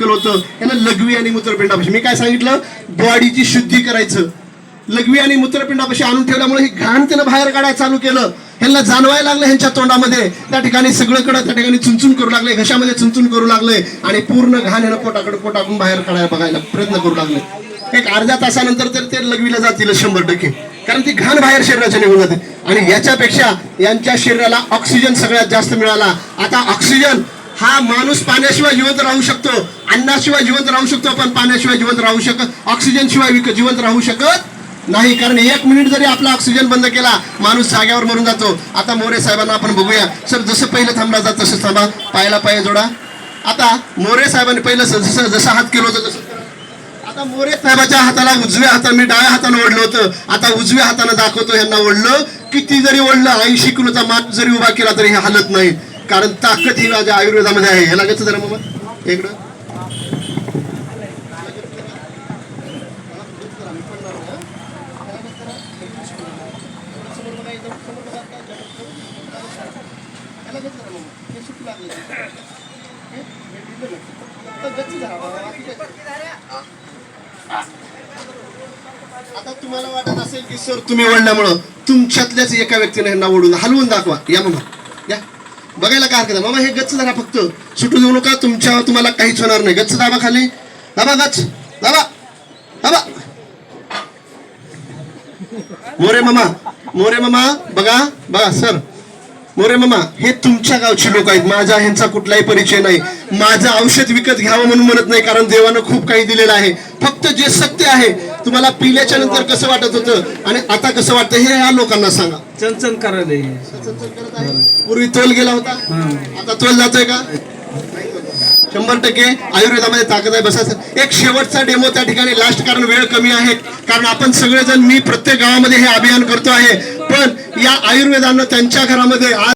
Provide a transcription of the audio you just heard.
होतं याला लघवी आणि मूत्रपिंडापाशी मी काय सांगितलं बॉडीची शुद्धी करायचं लघवी आणि मूत्रपिंडापाशी आणून ठेवल्यामुळे ही घाण त्यानं बाहेर काढायला चालू केलं ह्यांना जाणवायला लागलं ह्यांच्या तोंडामध्ये त्या ठिकाणी सगळीकडे त्या ठिकाणी चुनचुन करू लागले घशामध्ये चुनचुन करू लागले आणि पूर्ण घाण ह्यानं पोटाकडून बाहेर काढायला बघायला प्रयत्न करू लागले एक अर्ध्या तासानंतर तर ते लघवीला जातील 100% कारण ती घाण बाहेर शरीराच्या निघून जाते आणि याच्यापेक्षा यांच्या शरीराला ऑक्सिजन सगळ्यात जास्त मिळाला आता ऑक्सिजन हा माणूस पाण्याशिवाय जिवंत राहू शकतो अन्नाशिवाय जिवंत राहू शकतो पण पाण्याशिवाय जिवंत राहू शकत ऑक्सिजन शिवाय जिवंत राहू शकत नाही कारण 1 मिनिट जरी आपला ऑक्सिजन बंद केला माणूस जाग्यावर मरून जातो आता मोरे साहेबांना आपण बघूया सर जसं पहिलं थांबला जात तसं थांबा पायाला पाय जोडा आता मोरे साहेबांनी पहिलं जसं हात केलं होतं तसं आता मोरे साहेबाच्या हाताला उजव्या हाताने मी डाव्या हाताने ओढलं होतं आता उजव्या हाताने दाखवतो यांना ओढलं किती जरी ओढलं 80 किलोचा माणूस जरी उभा केला तरी हे हालत नाही कारण ताकद ही माझ्या आयुर्वेदामध्ये आहे हे लागेल जरा मग इकडं आता तुम्हाला वाटत असेल की सर तुम्ही ओढल्यामुळं तुमच्यातल्याच एका व्यक्तीने यांना ओढून हलवून दाखवा या मामा या बघायला काय हरकत मामा हे गच्च धरा फक्त सुटू देऊ नका तुम्हाला काहीच होणार नाही गच्च दाबा खाली दाबा गच्च दाबा दाबा मोरे मामा बघा बघा सर मोरे मामा हे तुमच्या गावचे लोक आहेत माझा ह्यांचा कुठलाही परिचय नाही माझं औषध विकत घ्यावं म्हणून म्हणत नाही कारण देवानं खूप काही दिलेलं आहे फक्त जे सत्य आहे तुम्हाला पिल्याच्या नंतर कसं वाटत होतं आणि आता कसं वाटतं हे या लोकांना सांगा चणचण करायला पूर्वी तोल गेला होता आता तोल जातोय का 100% आयुर्वेदामध्ये ताकद आहे बसायचं एक शेवटचा डेमो त्या ठिकाणी लास्ट कारण वेळ कमी आहे कारण आपण सगळेजण मी प्रत्येक गावामध्ये हे अभियान करतो आहे पण या आयुर्वेदानं त्यांच्या घरामध्ये